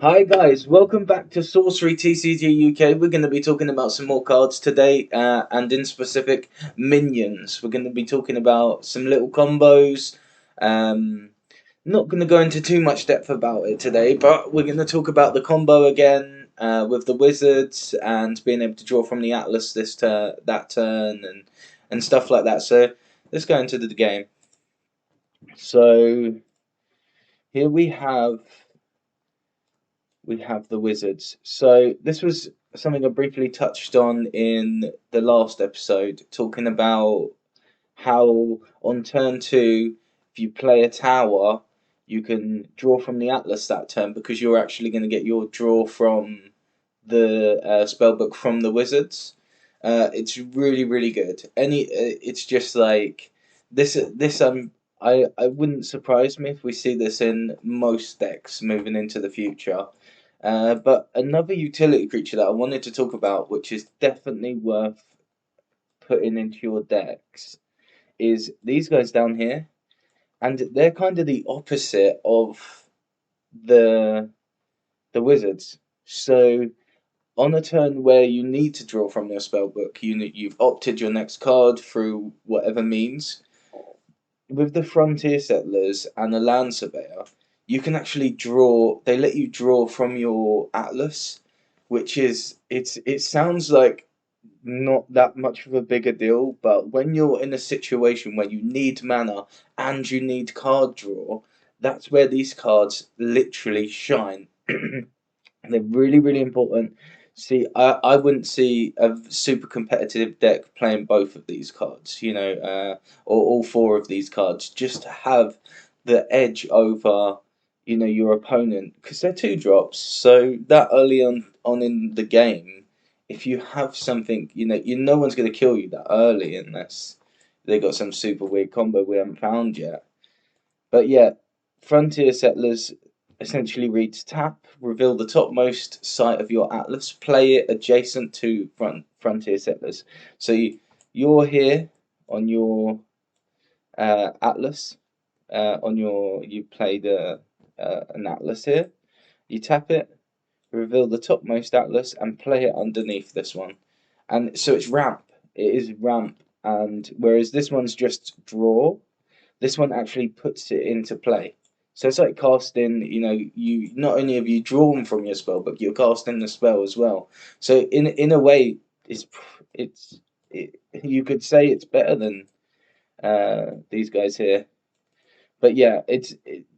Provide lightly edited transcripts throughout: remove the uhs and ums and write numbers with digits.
Hi guys, welcome back to Sorcery TCG UK. We're going to be talking about some more cards today, and in specific, minions. We're going to be talking about some little combos. Um, Not going to go into too much depth about it today, but we're going to talk about the combo again with the wizards and being able to draw from the atlas that turn and stuff like that. So let's go into the game. So here we have the wizards. So this was something I briefly touched on in the last episode, talking about how on turn two, if you play a tower, you can draw from the atlas that turn because you're actually going to get your draw from the spellbook from the wizards. It's really good. It's just like this. I wouldn't surprise me if we see this in most decks moving into the future. But another utility creature that I wanted to talk about, which is definitely worth putting into your decks, is these guys down here, and they're kind of the opposite of the the wizards. So on a turn where you need to draw from your spellbook, you've opted your next card through whatever means. With the frontier settlers and the land surveyor, you can actually draw. They let you draw from your atlas, which is it sounds like not that much of a bigger deal, but when you're in a situation where you need mana and you need card draw, that's where these cards literally shine. They're really important. See, I wouldn't see a super competitive deck playing both of these cards, or all four of these cards, just to have the edge over, your opponent, because they're two drops. So that early on in the game, if you have something, no one's going to kill you that early unless they got some super weird combo we haven't found yet. But yeah, Frontier Settlers essentially reads tap, reveal the topmost site of your atlas, play it adjacent to Frontier Settlers. So you're here on your atlas. You played an atlas here. You tap it, reveal the topmost atlas, and play it underneath this one. And so it's ramp. It is ramp, and whereas this one's just draw, this one actually puts it into play. So it's like casting, you not only have you drawn from your spell, but you're casting the spell as well. So in a way, it's you could say it's better than these guys here. But yeah,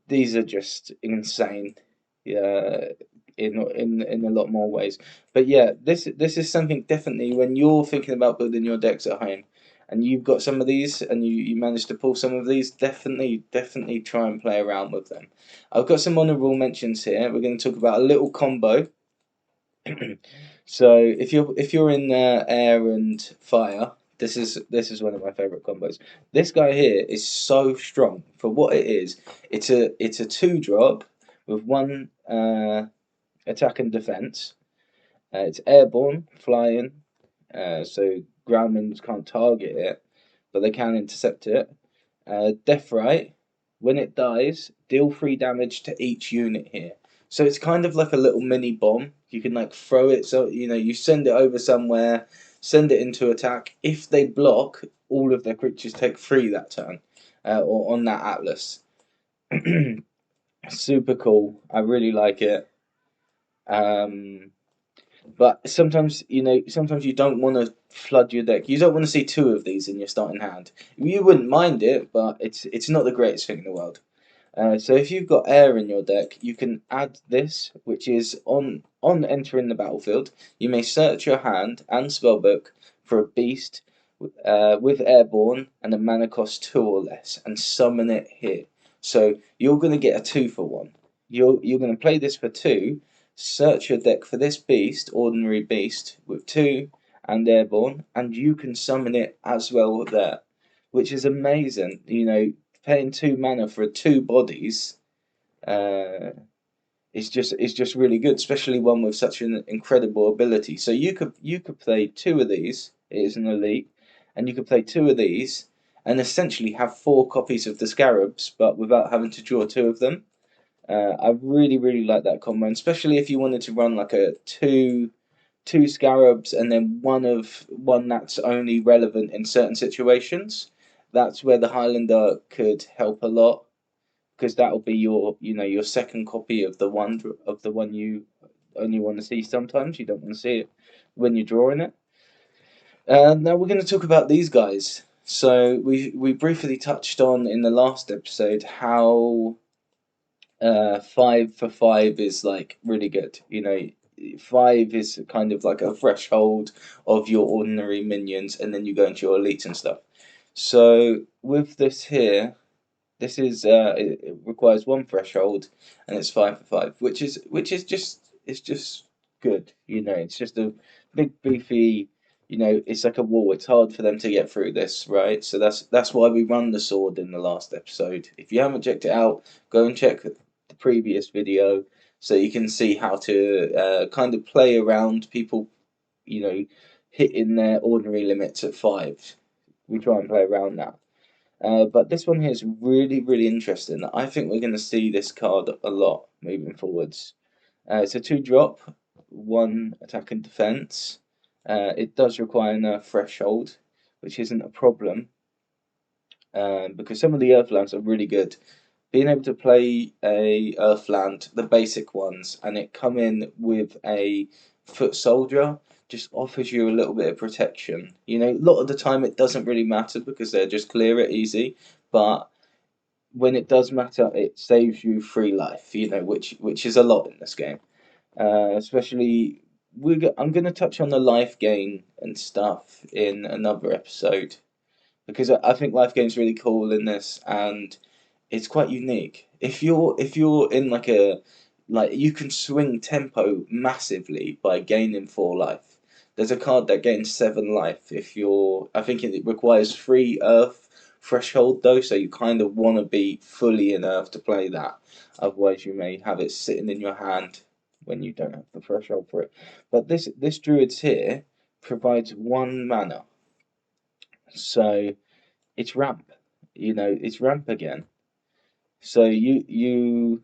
these are just insane. Yeah, in a lot more ways. But yeah, this is something definitely when you're thinking about building your decks at home, and you've got some of these, and you manage to pull some of these, definitely try and play around with them. I've got some honourable mentions here. We're going to talk about a little combo. So if you're in air and fire, this is one of my favorite combos. This guy here is so strong for what it is. It's a 2-drop with one attack and defense. It's airborne, flying, so groundmans can't target it, but they can intercept it. Death right. When it dies, deal 3 damage to each unit here. So it's kind of like a little mini bomb. You can like throw it, so you send it over somewhere, send it into attack. If they block, all of their creatures take 3 that turn, or on that atlas. Super cool. I really like it. Um, but sometimes you don't want to flood your deck. You don't want to see 2 of these in your starting hand. You wouldn't mind it, but it's not the greatest thing in the world. So if you've got air in your deck, you can add this, which is on entering the battlefield. You may search your hand and spellbook for a beast with airborne and a mana cost 2 or less, and summon it here. So you're going to get a 2-for-1. You're going to play this for 2. Search your deck for this beast, ordinary beast with 2 and airborne, and you can summon it as well there, which is amazing. Paying 2 mana for 2 bodies uh, is just really good, especially one with such an incredible ability. So you could play 2 of these. It is an elite, and you could play 2 of these and essentially have 4 copies of the scarabs, but without having to draw 2 of them. I really like that combo, especially if you wanted to run like a two scarabs and then one that's only relevant in certain situations. That's where the Highlander could help a lot, because that'll be your your second copy of the one you only want to see sometimes. You don't want to see it when you're drawing it. Now we're going to talk about these guys. So we briefly touched on in the last episode how 5 for 5 is like really good. Five is kind of like a threshold of your ordinary minions, and then you go into your elites and stuff. So with this here, this is it requires one threshold, and it's 5 for 5, which is just it's just good. It's just a big beefy. It's like a wall. It's hard for them to get through this, right? So that's why we run the sword in the last episode. If you haven't checked it out, go and check the previous video so you can see how to kind of play around people. You know, hitting their ordinary limits at 5. We try and play around that. But this one here is really interesting. I think we're going to see this card a lot moving forwards. It's a 2-drop, 1 attack and defense. It does require a threshold, which isn't a problem, because some of the Earthlands are really good. Being able to play a Earthland, the basic ones, and it come in with a foot soldier just offers you a little bit of protection. A lot of the time it doesn't really matter because they're just clear it easy, but when it does matter, it saves you 3 life. Which is a lot in this game. Especially, I'm going to touch on the life gain and stuff in another episode, because I think life gain's really cool in this, and it's quite unique. If you're in like you can swing tempo massively by gaining 4 life. There's a card that gains 7 life if you're. I think it requires 3 Earth threshold though, so you kind of want to be fully in Earth to play that. Otherwise, you may have it sitting in your hand when you don't have the threshold for it. But this druid's here provides 1 mana, so it's ramp. It's ramp again. So you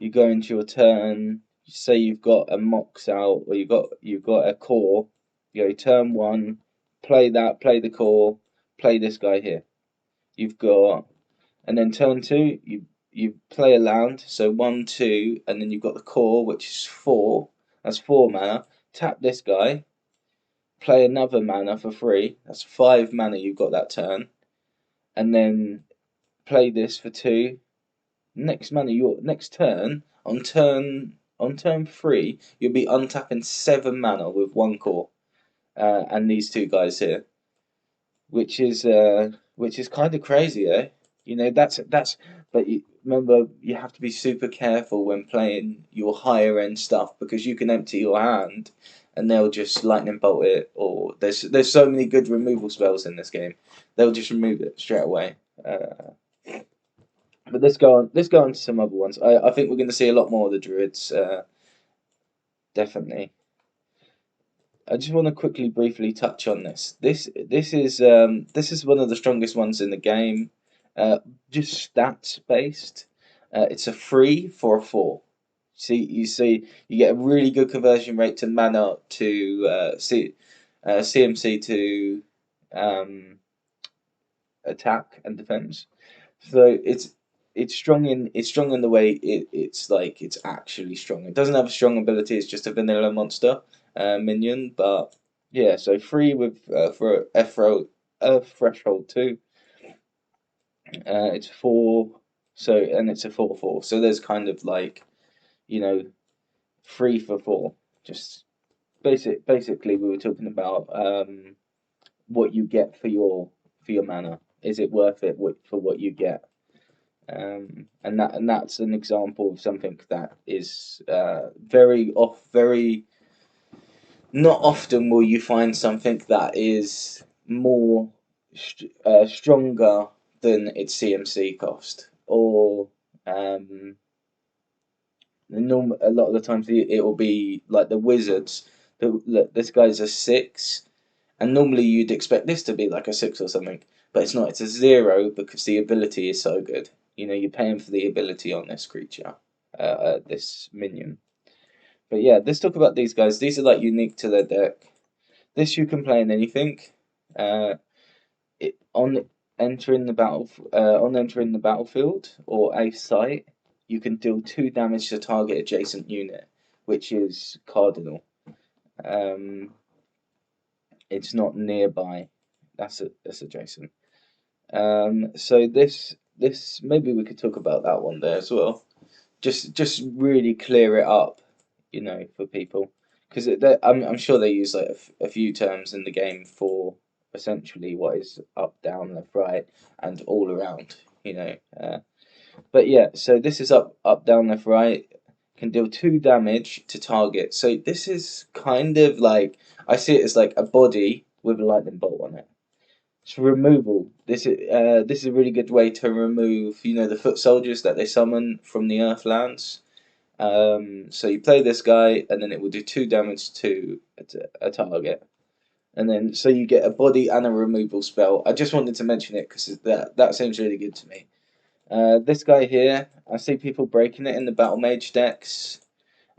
go into your turn. Say you've got a Mox out, or you've got a core. You go turn 1, play that, play the core, play this guy here. You've got, and then turn 2, you play a land. So 1, 2, and then you've got the core, which is 4. That's 4 mana. Tap this guy. Play another mana for 3. That's 5 mana you've got that turn, and then play this for 2. Your next turn on turn 3, you'll be untapping 7 mana with 1 core, and these 2 guys here, which is kind of crazy, eh? That's. But remember, you have to be super careful when playing your higher end stuff, because you can empty your hand, and they'll just lightning bolt it, or there's so many good removal spells in this game, they'll just remove it straight away. But let's go on to some other ones. I think we're going to see a lot more of the druids. Definitely. I just want to quickly, briefly touch on this. This is one of the strongest ones in the game. Just stats based. It's a 3 for a 4. See, you get a really good conversion rate to mana to CMC to attack and defense. So it's strong in the way it's actually strong. It doesn't have a strong ability. It's just a vanilla monster minion. But yeah, so 3 with for Earth threshold 2. It's 4. So, and it's a 4/4. So there's kind of like, you know 3 for 4. Just basically we were talking about what you get for your mana. Is it worth it for what you get? And that's an example of something that is very not often will you find something that is more stronger than its CMC cost, or a lot of the times it will be like the wizards. Look, this guy's a 6, and normally you'd expect this to be like a 6 or something, but it's not. It's a 0 because the ability is so good. You know, you're paying for the ability on this creature, this minion. But yeah, let's talk about these guys. These are like unique to their deck. This you can play in anything. Uh, on entering the battlefield or a site, you can deal 2 damage to target adjacent unit, which is cardinal. Um, it's not nearby. That's adjacent. So this maybe we could talk about that one there as well. Just really clear it up, you know, for people, because I'm sure they use like a few terms in the game for essentially what is up, down, left, right, and all around, you know. But yeah, so this is up, down, left, right. Can deal 2 damage to target. So this is kind of like, I see it as like a body with a lightning bolt on it. It's removal. This is a really good way to remove, you know, the foot soldiers that they summon from the Earthlands. So you play this guy, and then it will do 2 damage to a target, and then so you get a body and a removal spell. I just wanted to mention it because that seems really good to me. This guy here, I see people breaking it in the Battle Mage decks.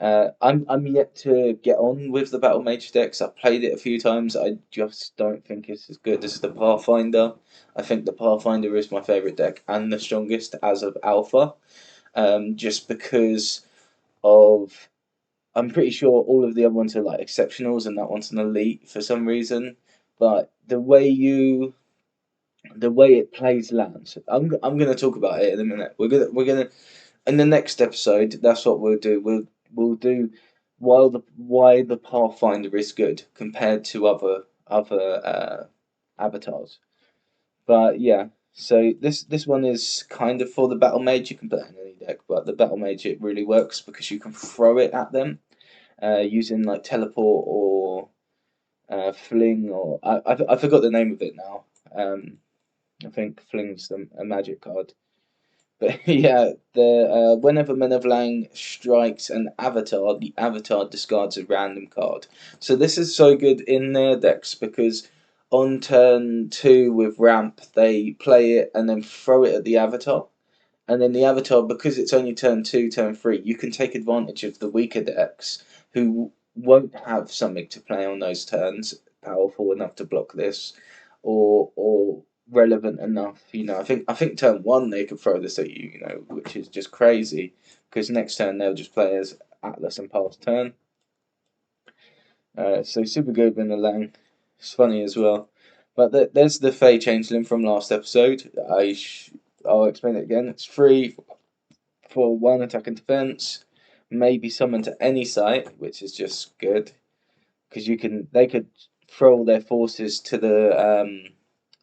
I'm yet to get on with the Battle Mage decks. I've played it a few times. I just don't think it's as good as the Pathfinder. I think the Pathfinder is my favourite deck and the strongest as of Alpha. Just because of, I'm pretty sure all of the other ones are like exceptionals and that one's an elite for some reason. But the way it plays lands, I'm gonna talk about it in a minute. We're gonna in the next episode. That's what we'll do. We'll do why the Pathfinder is good compared to other avatars. But yeah, so this one is kind of for the Battle Mage. You can play it in any deck, but the Battle Mage it really works because you can throw it at them using like teleport or fling, or I forgot the name of it now. I think fling's a magic card. But yeah, the whenever Men of Lang strikes an avatar, the avatar discards a random card. So this is so good in their decks because on turn 2 with ramp they play it and then throw it at the avatar. And then the avatar, because it's only turn 2, turn 3, you can take advantage of the weaker decks who won't have something to play on those turns, powerful enough to block this, or relevant enough. You know, I think turn 1 they could throw this at you, you know, which is just crazy because next turn they'll just play as Atlas and pass turn. So super good in the lane. It's funny as well. But there's the Fey Changeling from last episode. I'll explain it again. It's free for 1 attack and defense. Maybe summon to any site, which is just good because they could throw all their forces to the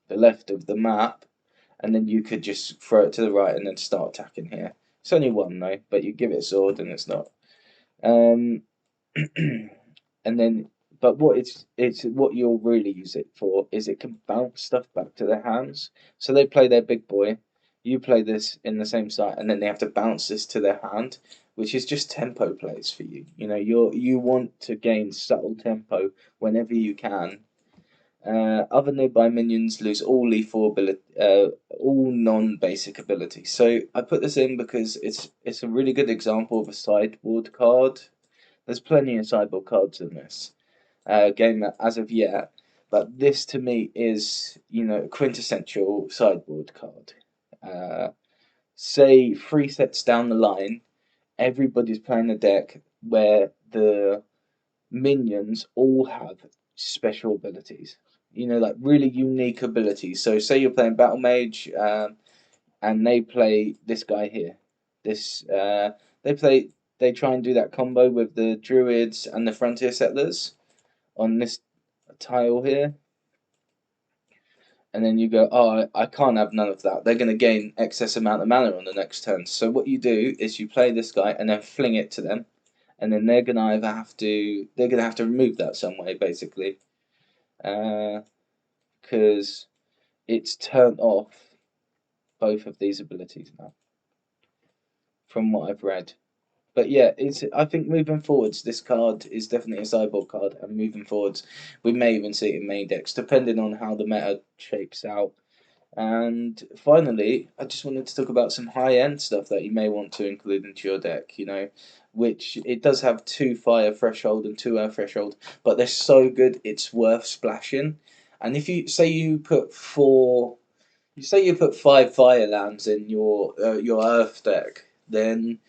left of the map, and then you could just throw it to the right and then start attacking here. It's only 1 though, but you give it a sword and it's not. Um, and then, but it's what you'll really use it for is it can bounce stuff back to their hands. So they play their big boy, you play this in the same site, and then they have to bounce this to their hand, which is just tempo plays for you. You know, you want to gain subtle tempo whenever you can. Other nearby minions lose all lethal ability, all non-basic abilities. So I put this in because it's a really good example of a sideboard card. There's plenty of sideboard cards in this game as of yet, but this to me is, you know, a quintessential sideboard card. Say 3 sets down the line, everybody's playing a deck where the minions all have special abilities. You know, like really unique abilities. So say you're playing Battle Mage, and they play this guy here. This they play they try and do that combo with the druids and the frontier settlers on this tile here, and then you go, oh, I can't have none of that. They're going to gain excess amount of mana on the next turn. So what you do is you play this guy and then fling it to them, and then they're going to have to remove that some way basically, because it's turned off both of these abilities now, from what I've read. But yeah, I think moving forwards, this card is definitely a sideboard card, and moving forwards, we may even see it in main decks, depending on how the meta shapes out. And finally, I just wanted to talk about some high-end stuff that you may want to include into your deck, which it does have 2 fire threshold and 2 earth threshold, but they're so good it's worth splashing. And if you say you put 5 fire lands in your earth deck, then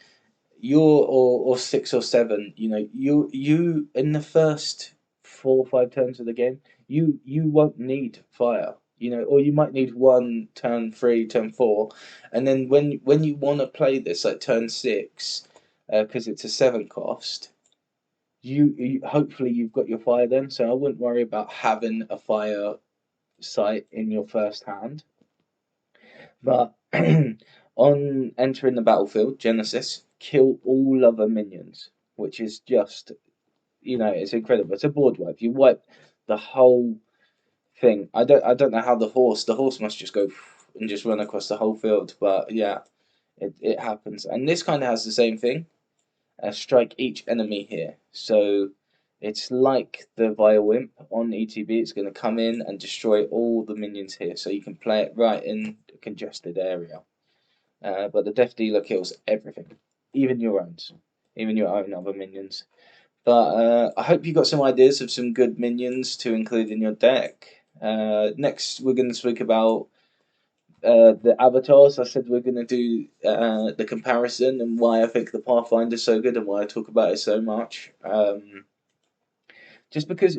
or 6 or 7, you in the first 4 or 5 turns of the game, you won't need fire, or you might need one turn 3, turn 4, and then when you want to play this like turn 6, because it's a 7 cost, you hopefully you've got your fire then. So I wouldn't worry about having a fire site in your first hand. But on entering the battlefield, Genesis, kill all other minions, which is just, it's incredible. It's a board wipe. You wipe the whole thing. I don't know how the horse must just go and just run across the whole field, but yeah, it happens. And this kind of has the same thing. Strike each enemy here. So it's like the Violwimp on ETB. It's going to come in and destroy all the minions here. So you can play it right in a congested area. But the Death Dealer kills everything, even your own, even your own other minions. But I hope you got some ideas of some good minions to include in your deck. Next, we're going to speak about the avatars. I said we're going to do the comparison and why I think the Pathfinder is so good and why I talk about it so much. Just because,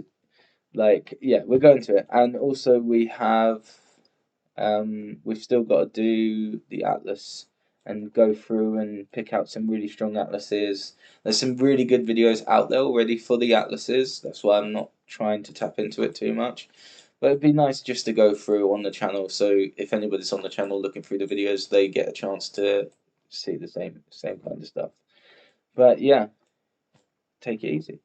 yeah, we're going to it. And also, we've still got to do the atlas and go through and pick out some really strong atlases. There's some really good videos out there already for the atlases. That's why I'm not trying to tap into it too much. But it'd be nice just to go through on the channel, so if anybody's on the channel looking through the videos, they get a chance to see the same kind of stuff. But yeah, take it easy.